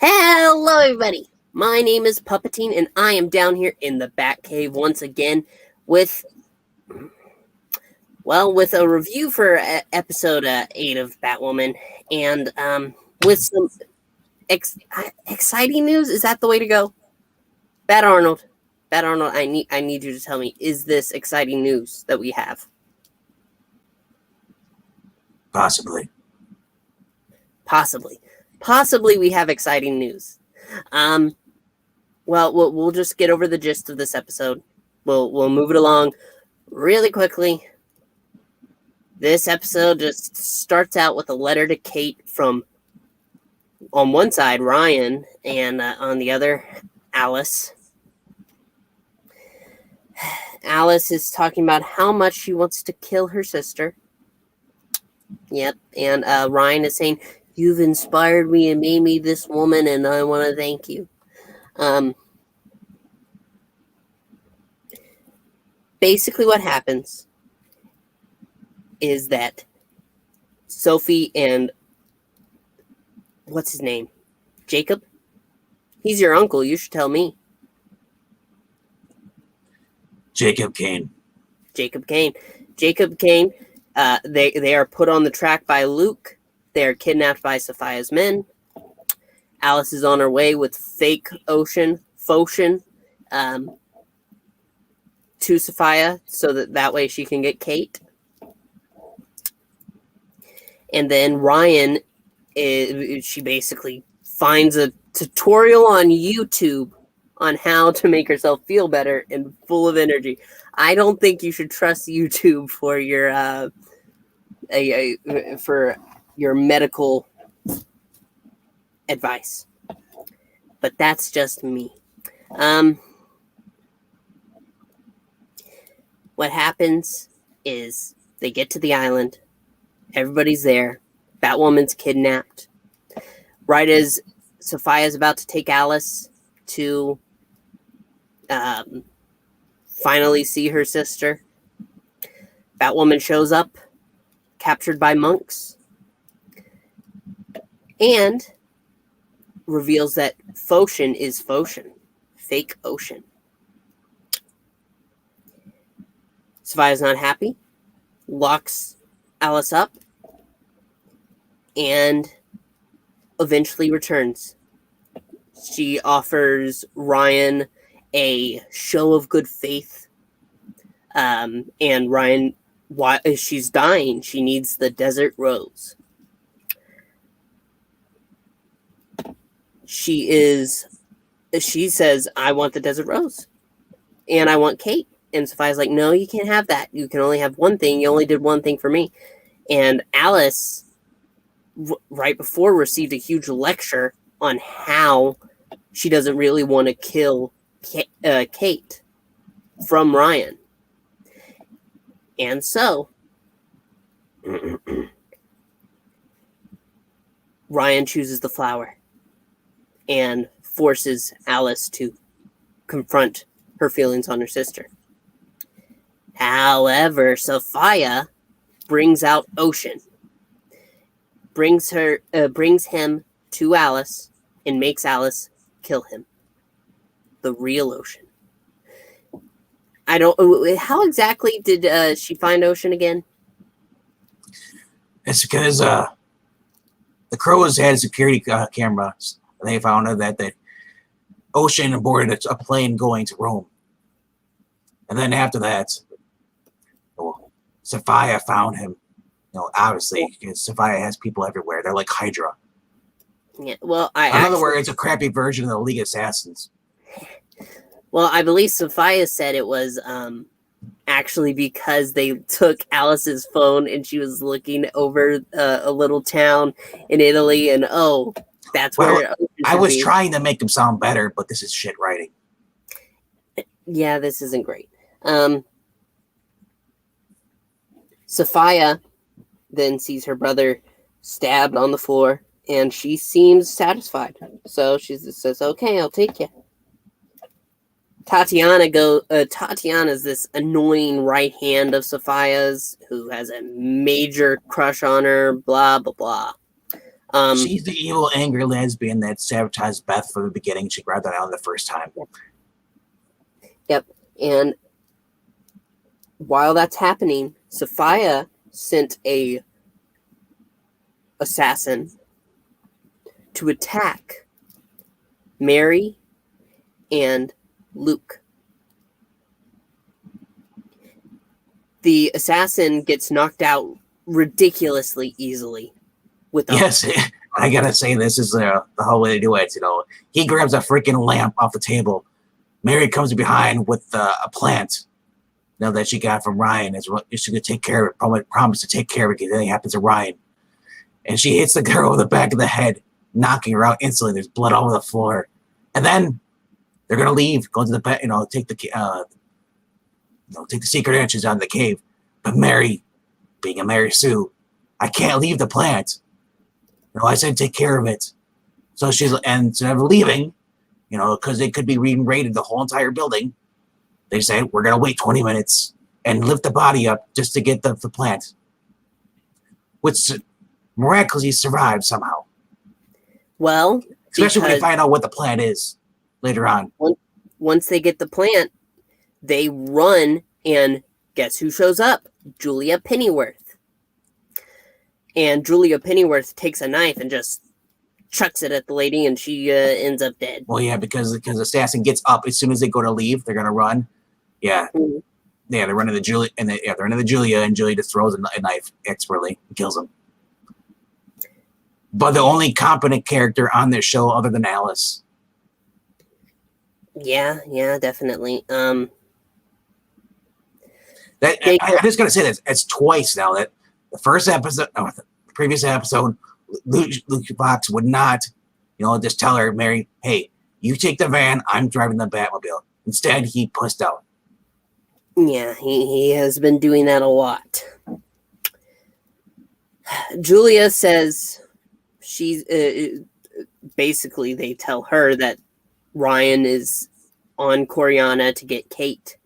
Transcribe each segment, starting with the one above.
Hello, everybody. My name is Puppetine, and I am down here in the Batcave once again with, with a review for episode 8 of Batwoman, and with some exciting news. Is that the way to go? Bat Arnold, I need you to tell me: is this exciting news that we have? Possibly. Possibly, we have exciting news. We'll just get over the gist of this episode. We'll move it along really quickly. This episode just starts out with a letter to Kate from, on one side, Ryan, and on the other, Alice. Alice is talking about how much she wants to kill her sister. Yep, and Ryan is saying, "You've inspired me and made me this woman, and I want to thank you." Basically what happens is that Sophie and what's his name? Jacob? He's your uncle, you should tell me. Jacob Kane. They are put on the track by Luke. They are kidnapped by Sophia's men. Alice is on her way with fake Phoshin, to Sophia so that way she can get Kate. And then Ryan, she basically finds a tutorial on YouTube on how to make herself feel better and full of energy. I don't think you should trust YouTube for your for your medical advice, but that's just me. What happens is they get to the island. Everybody's there. Batwoman's kidnapped. Right as Sophia's about to take Alice to finally see her sister, Batwoman shows up, captured by monks, and reveals that Phoshin is Phoshin, fake ocean. Sophia's not happy, locks Alice up, and eventually returns. She offers Ryan a show of good faith, and Ryan, she's dying. She needs the desert rose. She says, "I want the desert rose, and I want Kate." And Sophia's like, "No, you can't have that. You can only have one thing. You only did one thing for me." And Alice, right before, received a huge lecture on how she doesn't really want to kill Kate from Ryan. And so Ryan chooses the flower and forces Alice to confront her feelings on her sister. However, Sophia brings out Ocean, brings him to Alice, and makes Alice kill him. The real Ocean. How exactly did she find Ocean again? It's because the Crows had security cameras. And they found out that Ocean boarded a plane going to Rome. And then after that, Sophia found him. Obviously, because Sophia has people everywhere. They're like Hydra. Yeah, well, in other words, it's a crappy version of the League of Assassins. Well, I believe Sophia said it was actually because they took Alice's phone and she was looking over a little town in Italy, and that's where I was trying to make them sound better, but this is shit writing. Yeah, this isn't great. Sophia then sees her brother stabbed on the floor, and she seems satisfied. So she says, "Okay, I'll take you." Tatiana's this annoying right hand of Sophia's who has a major crush on her, blah, blah, blah. She's the evil, angry lesbian that sabotaged Beth from the beginning. She grabbed that out the first time. Yep. And while that's happening, Sophia sent a assassin to attack Mary and Luke. The assassin gets knocked out ridiculously easily. Yes, I gotta say, this is the whole way to do it. He grabs a freaking lamp off the table. Mary comes behind with a plant, that she got from Ryan. She's gonna take care of it. Promise to take care of it if anything happens to Ryan. And she hits the girl in the back of the head, knocking her out instantly. There's blood all over the floor, and then they're gonna leave, go to the bed, take the secret entrance out of the cave. But Mary, being a Mary Sue, I can't leave the plant. I said take care of it. So instead of leaving, because they could be raided the whole entire building, they said, we're going to wait 20 minutes and lift the body up just to get the plant, which miraculously survived somehow. Well, especially when they find out what the plant is later on. Once they get the plant, they run, and guess who shows up? Julia Pennyworth. And Julia Pennyworth takes a knife and just chucks it at the lady, and she ends up dead. Well, yeah, because the assassin gets up as soon as they go to leave. They're gonna run. Yeah, they're running to Julia, and they're running to Julia, and Julia just throws a knife expertly and kills him. But the only competent character on this show, other than Alice. Yeah, definitely. I'm just gonna say this. It's twice now that the first episode, the previous episode, Luke Fox would not, just tell her, Mary, hey, you take the van, I'm driving the Batmobile. Instead, he pussed out. Yeah, he has been doing that a lot. Julia says she's basically, they tell her that Ryan is on Coriana to get Kate.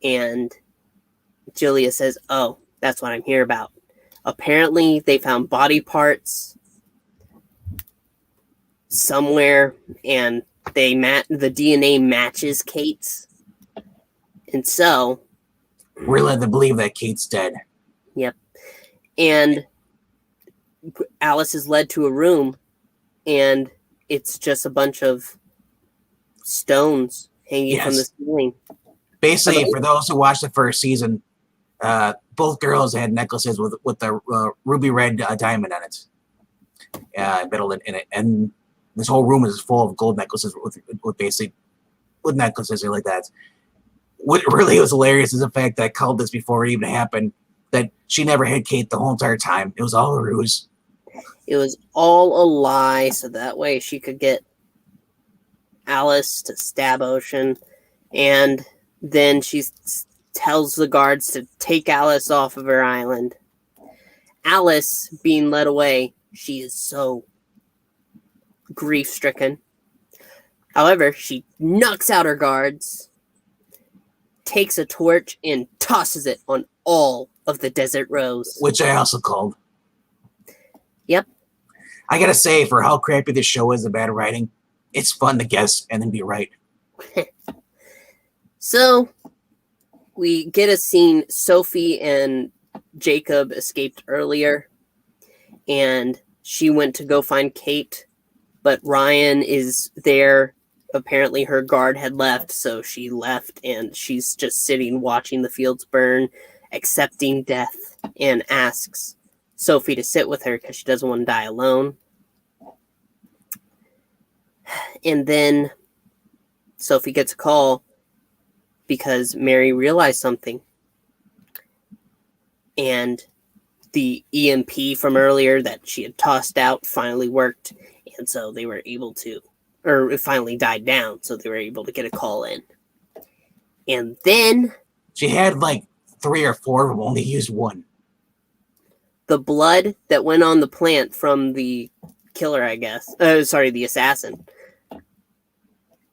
And Julia says, oh, that's what I'm here about. Apparently, they found body parts somewhere, and the DNA matches Kate's. And so we're led to believe that Kate's dead. Yep. And Alice is led to a room, and it's just a bunch of stones hanging from the ceiling. Basically, for those who watched the first season, both girls had necklaces with the ruby red diamond on it, metal in it, and this whole room is full of gold necklaces with necklaces like that. What really was hilarious is the fact that I called this before it even happened, that she never hit Kate the whole entire time. It was all a ruse. It was all a lie, so that way she could get Alice to stab Ocean, and then she tells the guards to take Alice off of her island. Alice, being led away, she is so grief-stricken. However, she knocks out her guards, takes a torch, and tosses it on all of the Desert Rose. Which I also called. Yep. I gotta say, for how crappy this show is, the bad writing, it's fun to guess and then be right. So, we get a scene. Sophie and Jacob escaped earlier, and she went to go find Kate, but Ryan is there. Apparently her guard had left, so she left, and she's just sitting watching the fields burn, accepting death, and asks Sophie to sit with her because she doesn't want to die alone. And then Sophie gets a call because Mary realized something. And the EMP from earlier that she had tossed out finally worked. And so they were able to, or it finally died down. So they were able to get a call in. And then she had like 3 or 4 of them, only used 1. The blood that went on the plant from the killer, I guess. The assassin.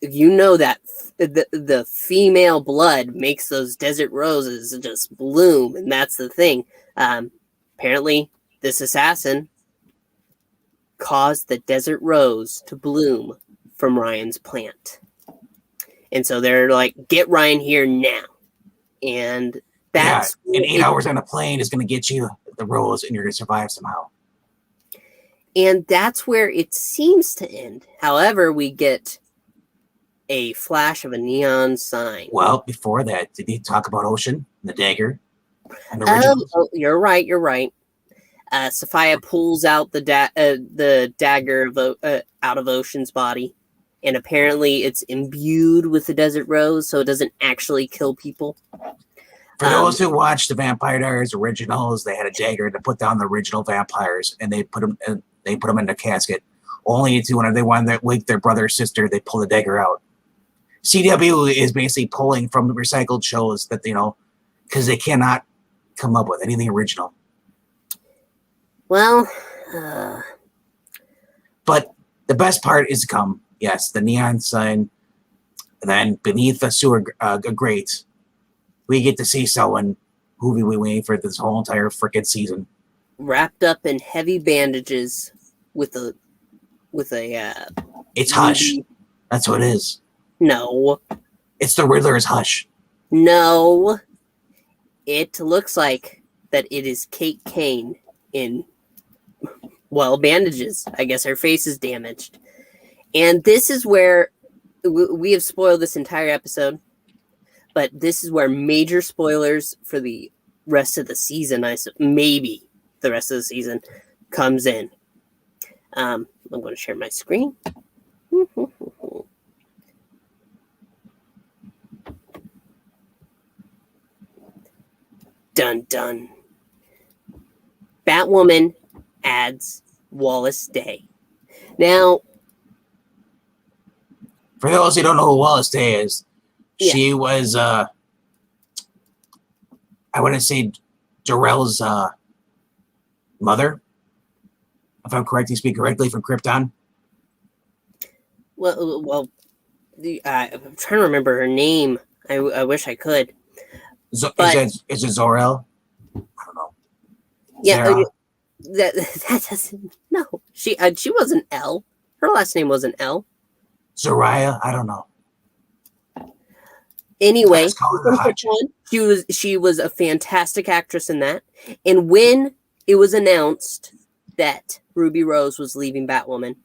You know that the female blood makes those desert roses just bloom, and that's the thing. Apparently, this assassin caused the desert rose to bloom from Ryan's plant. And so they're like, get Ryan here now. And that's... Yeah, and 8 hours on a plane is going to get you the rose, and you're going to survive somehow. And that's where it seems to end. However, we get a flash of a neon sign. Well, before that, did he talk about Ocean, the dagger? And the Oh, you're right. Sophia pulls out the dagger out of Ocean's body. And apparently it's imbued with the desert rose, so it doesn't actually kill people. For those who watched the Vampire Diaries originals, they had a dagger to put down the original vampires, and they put them in a casket. Only to when they wanted to wake their brother or sister, they pull the dagger out. CW is basically pulling from the recycled shows that, because they cannot come up with anything original. Well, but the best part is to come. Yes, the neon sign. And then beneath the sewer grate, we get to see someone who we've been waiting for this whole entire freaking season. Wrapped up in heavy bandages with a It's Hush. That's what it is. No. It's the Riddler's Hush. No. It looks like that it is Kate Kane in, bandages. I guess her face is damaged. And this is where we have spoiled this entire episode, but this is where major spoilers for the rest of the season, maybe the rest of the season, comes in. I'm going to share my screen. Dun dun. Batwoman adds Wallace Day. Now, for those who don't know who Wallace Day is, she was, I wouldn't say Jor-El's mother, if I'm correct, you speak correctly, from Krypton. Well, I'm trying to remember her name. I wish I could. Is it Zor-El? I don't know. Yeah, that doesn't. No, she wasn't L. Her last name wasn't L. Zariah? I don't know. Anyway, she was a fantastic actress in that. And when it was announced that Ruby Rose was leaving Batwoman,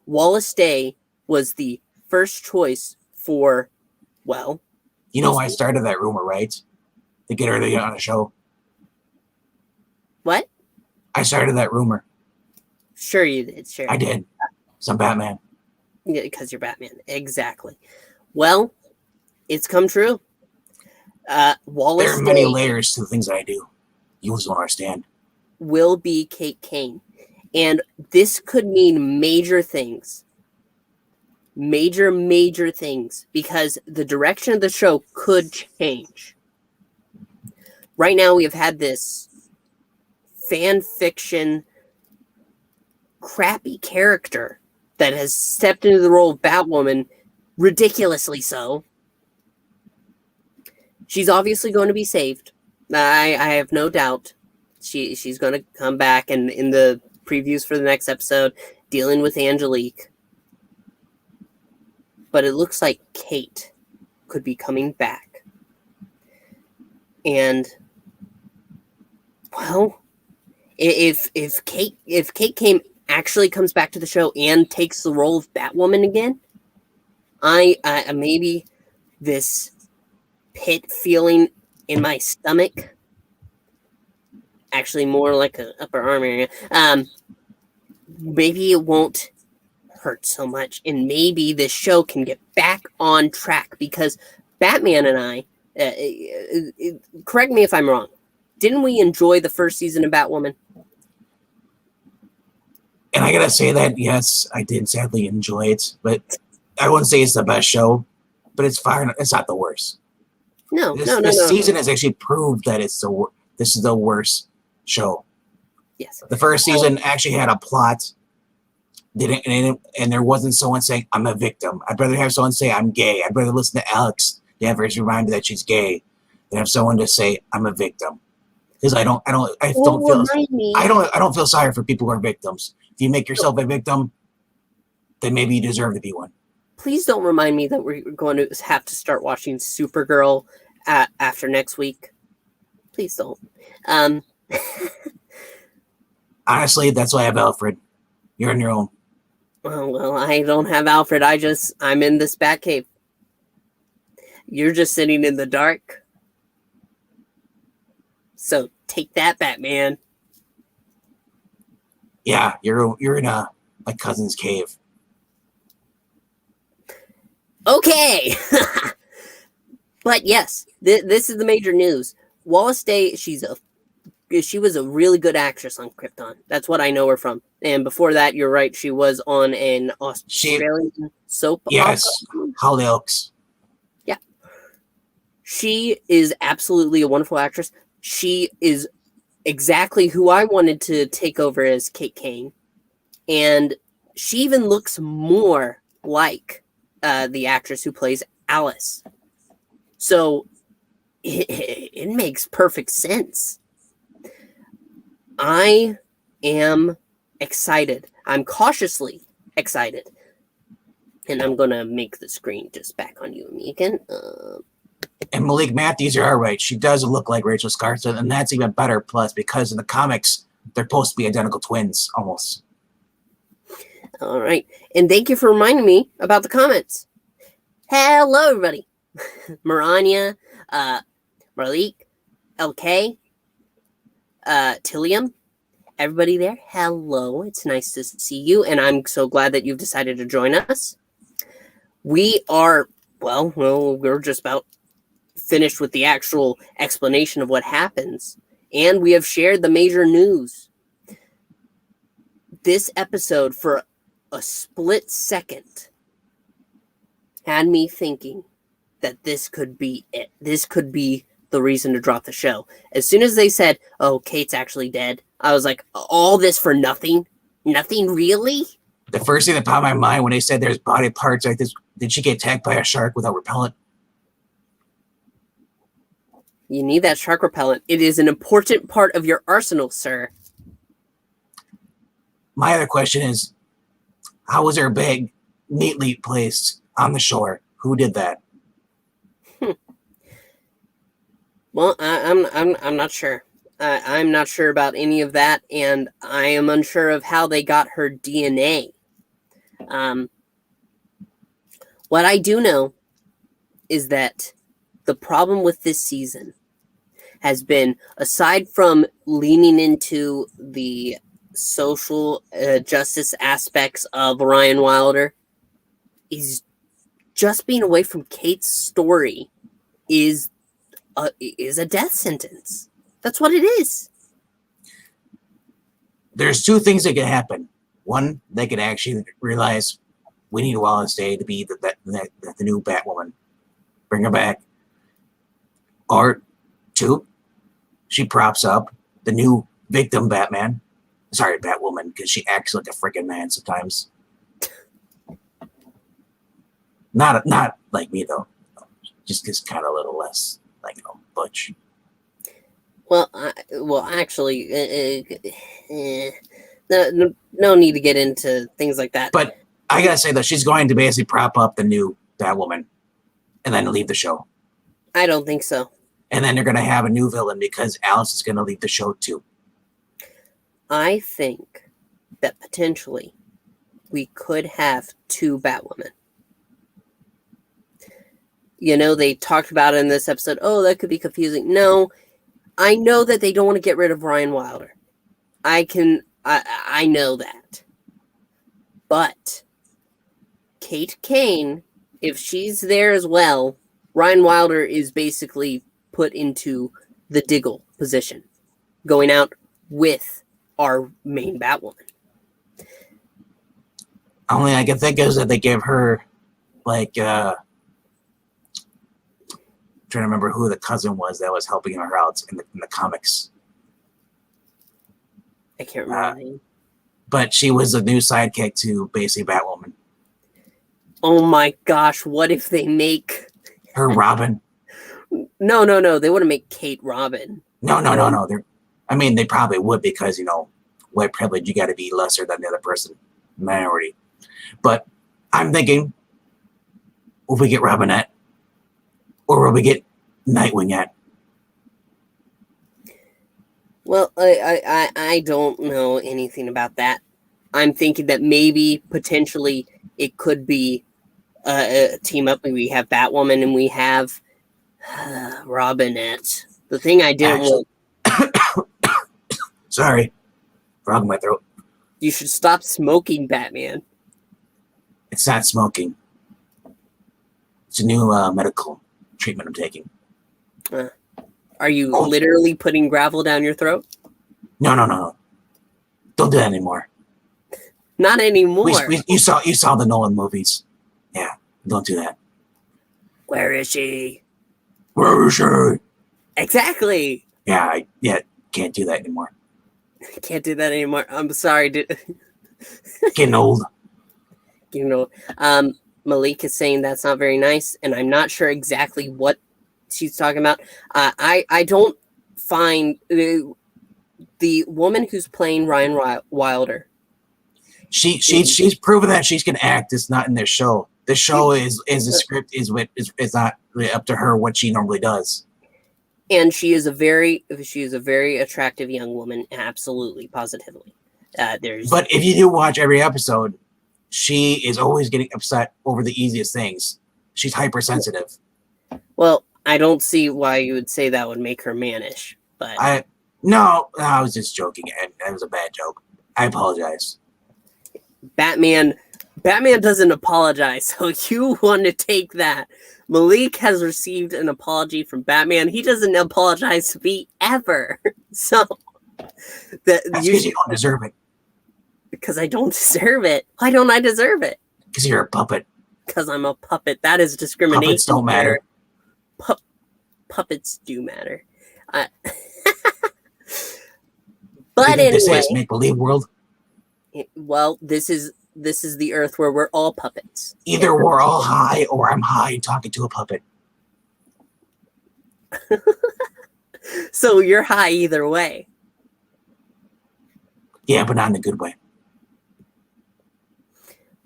Wallace Day was the first choice for, I started that rumor, right? To get her to get on a show. What? I started that rumor. Sure you did, sure. I did. Some Batman. Yeah, because you're Batman. Exactly. Well, it's come true. Wallace there are many layers to the things that I do. You just don't understand. Will be Kate Kane. And this could mean major things. Major things. Because the direction of the show could change. Right now, we have had this fan fiction crappy character that has stepped into the role of Batwoman, ridiculously so. She's obviously going to be saved. I have no doubt. She's going to come back, and in the previews for the next episode, dealing with Angelique. But it looks like Kate could be coming back. And, if Kate Kane actually comes back to the show and takes the role of Batwoman again, I maybe this pit feeling in my stomach, actually more like an upper arm area, maybe it won't hurt so much, and maybe this show can get back on track, because Batman and I, correct me if I'm wrong, didn't we enjoy the first season of Batwoman? And I gotta say that, yes, I did sadly enjoy it, but I wouldn't say it's the best show, but it's fine. It's not the worst. No. This season has actually proved that this is the worst show. Yes. The first season actually had a plot, and there wasn't someone saying, I'm a victim. I'd rather have someone say, I'm gay. I'd rather listen to Alex Danvers remind me that she's gay than have someone just say, I'm a victim. because I don't Remind me. I don't feel sorry for people who are victims. If you make yourself a victim, then maybe you deserve to be one. Please don't remind me that we're going to have to start watching Supergirl after next week. Please don't. Honestly, that's why I have Alfred. You're on your own. Oh, well, I don't have Alfred. I'm in this Batcave. You're just sitting in the dark. So take that, Batman. Yeah, you're in my cousin's cave. Okay. But yes, this is the major news. Wallace Day, she was a really good actress on Krypton. That's what I know her from. And before that, you're right, she was on an Australian soap opera. Hollyoaks. Yeah. She is absolutely a wonderful actress. She is exactly who I wanted to take over as Kate Kane. And she even looks more like the actress who plays Alice. So it makes perfect sense. I am excited. I'm cautiously excited. And I'm going to make the screen just back on you and me again. And Malik Matthews, you're right. She does look like Rachel Skarsten, and that's even better. Plus, because in the comics, they're supposed to be identical twins, almost. All right. And thank you for reminding me about the comments. Hello, everybody. Marania, Malik, LK, Tillium, everybody there. Hello. It's nice to see you. And I'm so glad that you've decided to join us. We are, well, we're just about finished with the actual explanation of what happens. And we have shared the major news. This episode, for a split second, had me thinking that this could be it. This could be the reason to drop the show. As soon as they said, oh, Kate's actually dead, I was like, all this for nothing? Nothing really? The first thing that popped in my mind when they said there's body parts like this, did she get attacked by a shark without repellent? You need that shark repellent. It is an important part of your arsenal, sir. My other question is, how was her bag neatly placed on the shore? Who did that? Well, I'm not sure. I'm not sure about any of that, and I am unsure of how they got her DNA. What I do know is that the problem with this season has been, aside from leaning into the social justice aspects of Ryan Wilder, is just being away from Kate's story is a death sentence. That's what it is. There's two things that could happen. One, they could actually realize we need Wallace Day to be the new Batwoman. Bring her back. Or two, she props up the new victim Batman. Sorry, Batwoman, because she acts like a freaking man sometimes. Not like me though. Just kind of a little less like butch. Well, actually, no need to get into things like that. But I gotta say that she's going to basically prop up the new Batwoman, and then leave the show. I don't think so. And then they're gonna have a new villain because Alice is gonna leave the show too. I think that potentially we could have two Batwomen. You know, they talked about it in this episode. Oh, that could be confusing. No, I know that they don't want to get rid of Ryan Wilder. I know that. But Kate Kane, if she's there as well, Ryan Wilder is basically put into the Diggle position, going out with our main Batwoman. Only I can think is that they gave her like trying to remember who the cousin was that was helping her out in the comics. I can't remember her name. But she was a new sidekick to basically Batwoman. Oh my gosh, what if they make her Robin? No. They want to make Kate Robin. No. I mean, they probably would because, white privilege, you got to be lesser than the other person, minority. But I'm thinking, will we get Robinette? Or will we get Nightwing yet? Well, I don't know anything about that. I'm thinking that maybe potentially it could be a team up. We have Batwoman and we have Robinette. The thing I didn't want. Sorry, frog in my throat. You should stop smoking, Batman. It's not smoking. It's a new medical treatment I'm taking. Are you literally putting gravel down your throat? No. Don't do that anymore. Not anymore. You saw the Nolan movies. Yeah, don't do that. Where is she? Where is she? Exactly. Yeah, can't do that anymore. Can't do that anymore. I'm sorry, dude. Getting old. Malik is saying that's not very nice, and I'm not sure exactly what she's talking about. I don't find the woman who's playing Ryan Wilder. She's proven that she can act. It's not in their show. The show is a script is not really up to her what she normally does. And she is a very attractive young woman, absolutely, positively. But if you do watch every episode, she is always getting upset over the easiest things. She's hypersensitive. Well, I don't see why you would say that would make her mannish. But I was just joking. That was a bad joke. I apologize. Batman doesn't apologize, so you want to take that. Malik has received an apology from Batman. He doesn't apologize to me ever. So that's because you don't deserve it. Because I don't deserve it. Why don't I deserve it? Because you're a puppet. Because I'm a puppet. That is discrimination. Puppets don't matter. Puppets do matter. But anyway, this anyway, is make-believe world. Well, this is the Earth where we're all puppets. Either we're all high, or I'm high talking to a puppet. So you're high either way. Yeah, but not in a good way.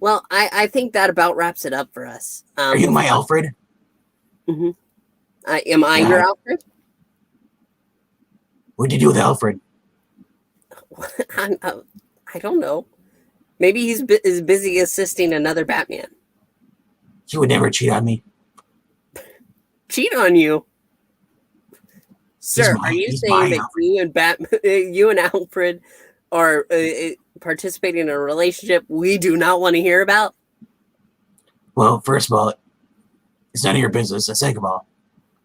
Well, I think that about wraps it up for us. Are you my Alfred? Mm-hmm. Am I your Alfred? What did you do with Alfred? I don't know. Maybe he's is busy assisting another Batman. He would never cheat on me. Cheat on you? Sir, are you saying that you and Alfred are participating in a relationship we do not want to hear about? Well, first of all, it's none of your business. And second of all,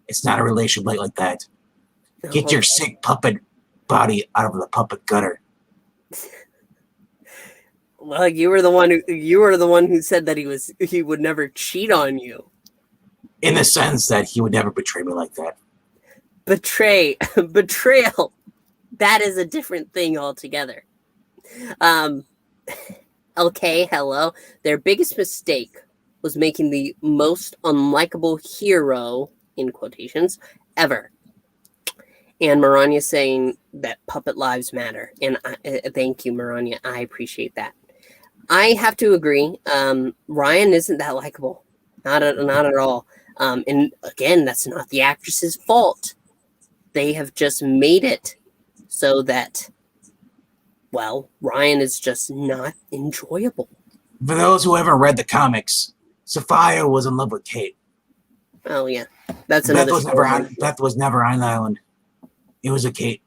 it's not a relationship like that. Get your sick puppet body out of the puppet gutter. Well, you were the one who said that he would never cheat on you. In the sense that he would never betray me like that. Betrayal. That is a different thing altogether. Okay, hello. Their biggest mistake was making the most unlikable hero, in quotations, ever. And Maranya saying that puppet lives matter. And thank you, Maranya. I appreciate that. I have to agree. Ryan isn't that likable. Not at all. And again, that's not the actress's fault. They have just made it so that, well, Ryan is just not enjoyable. For those who haven't read the comics, Sophia was in love with Kate. Oh, yeah. That's another story. Beth was never on the island. It was a Kate.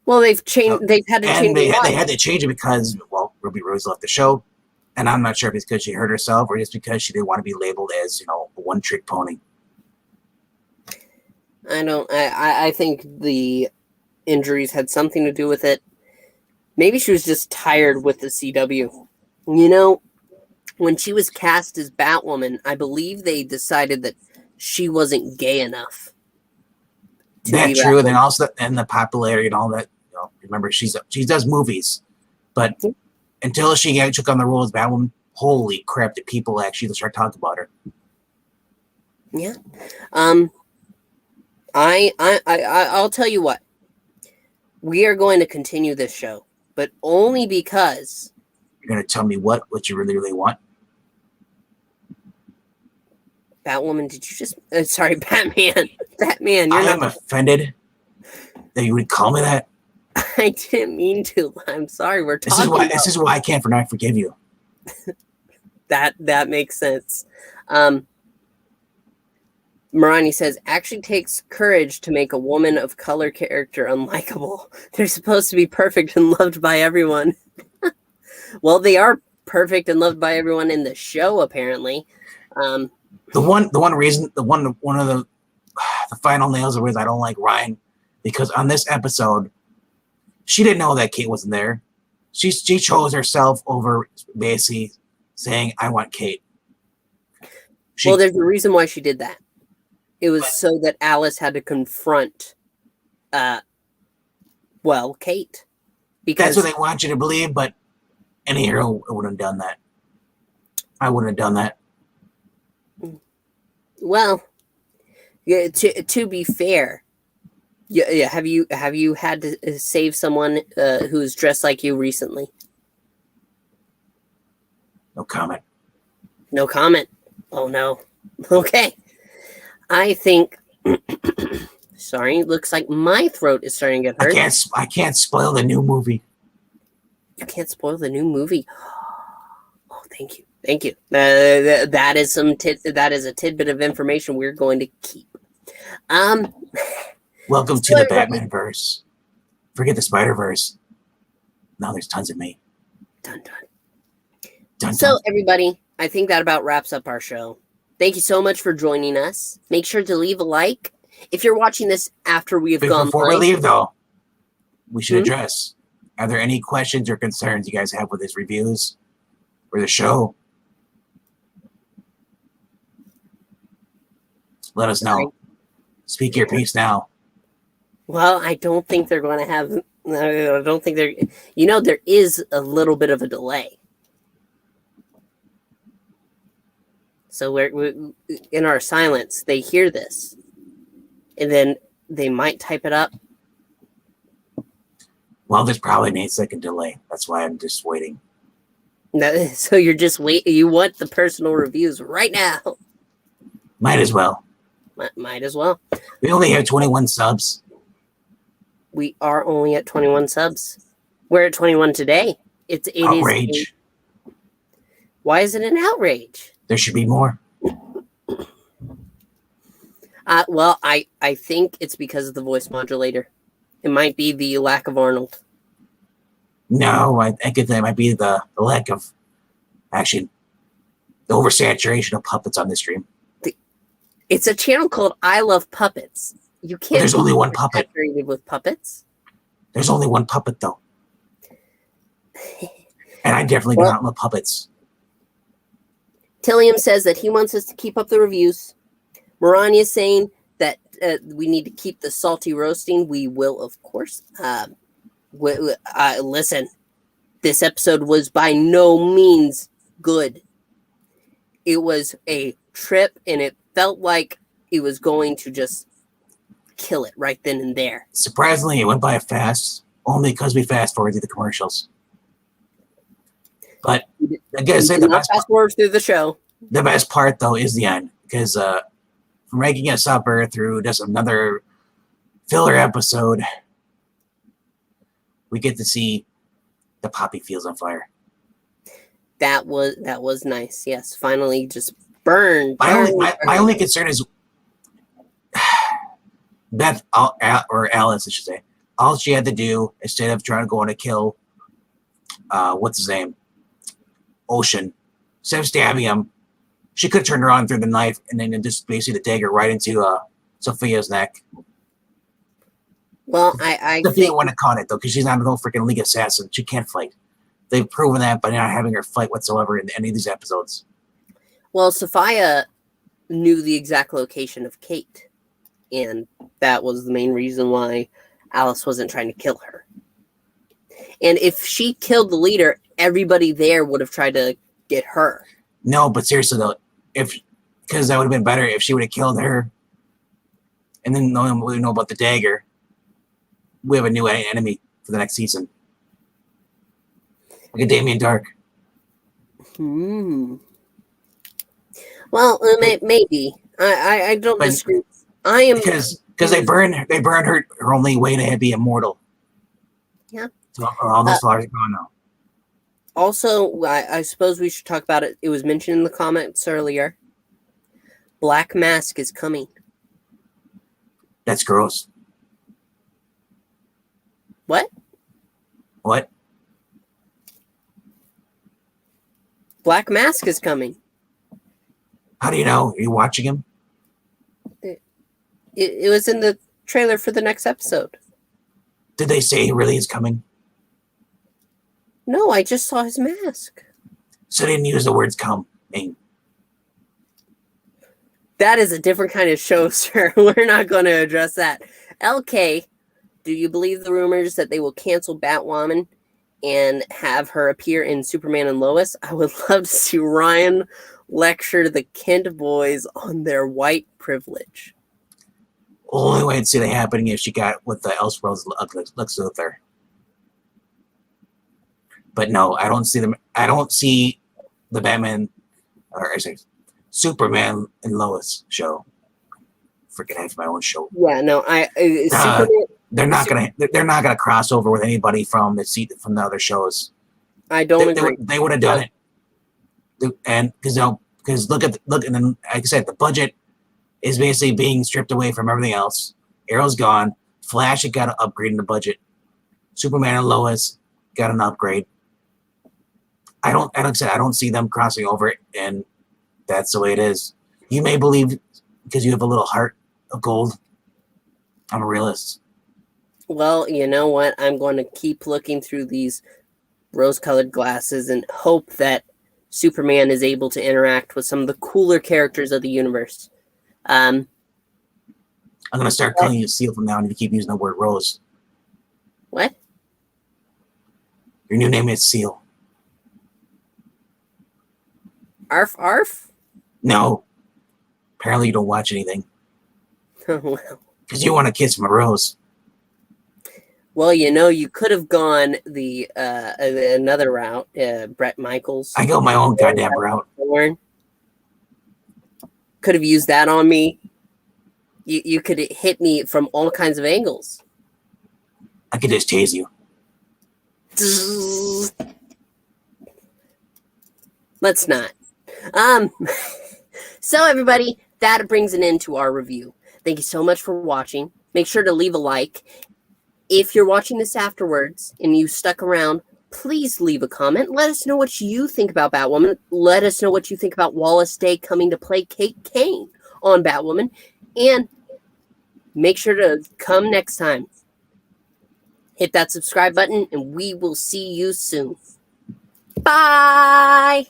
Well, they've changed. They've had to change. They had to change it because, well, Ruby Rose left the show, and I'm not sure if it's because she hurt herself or just because she didn't want to be labeled as, a one-trick pony. I think the injuries had something to do with it. Maybe she was just tired with the CW. When she was cast as Batwoman, I believe they decided that she wasn't gay enough. That's true, and then also and the popularity and all that. Remember, she does movies, but until she took on the role as Batwoman, holy crap, did people actually start talking about her? Yeah. I'll tell you what. We are going to continue this show, but only because You're gonna tell me what you really, really want. Batwoman, did you just sorry, Batman. Batman, you're I not am offended that you would call me that. I didn't mean to. I'm sorry. We're This talking is why I can't not forgive you. that makes sense. Marani says, actually takes courage to make a woman of color character unlikable. They're supposed to be perfect and loved by everyone. Well, they are perfect and loved by everyone in the show, apparently. The one of the final nails of it is I don't like Ryan, because on this episode, she didn't know that Kate wasn't there. She chose herself over basically saying, I want Kate. Well, there's a reason why she did that. It was so that Alice had to confront, Kate. Because that's what they want you to believe, but any hero wouldn't have done that. I wouldn't have done that. Well, yeah, to be fair, yeah. Have you had to save someone who's dressed like you recently? No comment. No comment. Oh no. Okay. I think. Sorry, looks like my throat is starting to get hurt. I can't spoil the new movie. You can't spoil the new movie. Oh, thank you. Thank you. That is a tidbit of information we're going to keep. Welcome to the Batman verse. Forget the Spider-Verse. Now there's tons of me. Dun dun. Dun, So dun. everybody, I think that about wraps up our show. Thank you so much for joining us. Make sure to leave a like. If you're watching this after we have gone Before live, we leave, though, we should address, are there any questions or concerns you guys have with these reviews or the show? Let us know. Speak your piece now. Well, I don't think they're going to have. I don't think they're. There is a little bit of a delay. So we're in our silence. They hear this, and then they might type it up. Well, there's probably an 8-second delay. That's why I'm just waiting. So you're just wait. You want the personal reviews right now? Might as well. Might as well. We only have 21 subs. We are only at 21 subs. We're at 21 today. It Outrage. Why is it an outrage? There should be more. Well, I think it's because of the voice modulator. It might be the lack of Arnold. No, I think that might be the lack of, actually, the oversaturation of puppets on this stream. It's a channel called I Love Puppets. You can't. There's only one puppet. With puppets. There's only one puppet, though. And I definitely do not love puppets. Tillium says that he wants us to keep up the reviews. Marani is saying that we need to keep the salty roasting. We will, of course. Listen, this episode was by no means good. It was a trip, and it felt like it was going to just kill it right then and there. Surprisingly, it went by fast, only because we fast forwarded the commercials. But I gotta say, the best fast forward through the show. The best part, though, is the end, because from ranking us upper through just another filler episode, we get to see the poppy fields on fire. That was nice. Yes, finally, just burned. My only concern is Beth or Alice, I should say. All she had to do instead of trying to go on a kill, what's his name, Ocean, instead of stabbing him, she could have turned around through the knife and then just basically the dagger right into Sophia's neck. Well, I Sophia wouldn't have caught it though, because she's not no freaking League assassin. She can't fight. They've proven that by not having her fight whatsoever in any of these episodes. Well, Sophia knew the exact location of Kate, and that was the main reason why Alice wasn't trying to kill her. And if she killed the leader, everybody there would have tried to get her. No, but seriously though, because that would have been better if she would have killed her, and then no one would know about the dagger. we have a new enemy for the next season. Like a Damien Dark. Well, maybe. I don't disagree. I am because they burn her only way to be immortal. Yeah. So all those flowers are gone now. Also, I suppose we should talk about it. It was mentioned in the comments earlier. Black Mask is coming. That's gross. What? What? Black Mask is coming. How do you know? Are you watching him? It was in the trailer for the next episode. Did they say he really is coming? No, I just saw his mask. So they didn't use the words coming. That is a different kind of show, sir. We're not going to address that. LK, do you believe the rumors that they will cancel Batwoman and have her appear in Superman and Lois? I would love to see Ryan lecture the Kent boys on their white privilege. Only way I'd see that happening if she got with the Elseworlds Lex Luthor. But no, I don't see them. I don't see the Batman, or I say Superman and Lois show. Freaking have my own show. Yeah, no, they're not gonna cross over with anybody from the other shows. I don't agree. They would have done it, and because look, and then like I said, the budget is basically being stripped away from everything else. Arrow's gone. Flash had got an upgrade in the budget. Superman and Lois got an upgrade. I don't see them crossing over, and that's the way it is. You may believe because you have a little heart of gold. I'm a realist. Well, you know what? I'm going to keep looking through these rose-colored glasses and hope that Superman is able to interact with some of the cooler characters of the universe. I'm going to start calling you Seal from now on if you keep using the word Rose. What? Your new name is Seal. Arf, arf? No. Apparently you don't watch anything. Well. Because you want a kiss from a rose. Well, you know, you could have gone the another route, Bret Michaels. I go my own goddamn route. Could have used that on me. You could hit me from all kinds of angles. I could just tase you. Let's not. So everybody, that brings an end to our review. Thank you so much for watching. Make sure to leave a like. If you're watching this afterwards and you stuck around, please leave a comment. Let us know what you think about Batwoman. Let us know what you think about Wallace Day coming to play Kate Kane on Batwoman. And make sure to come next time. Hit that subscribe button, and we will see you soon. Bye!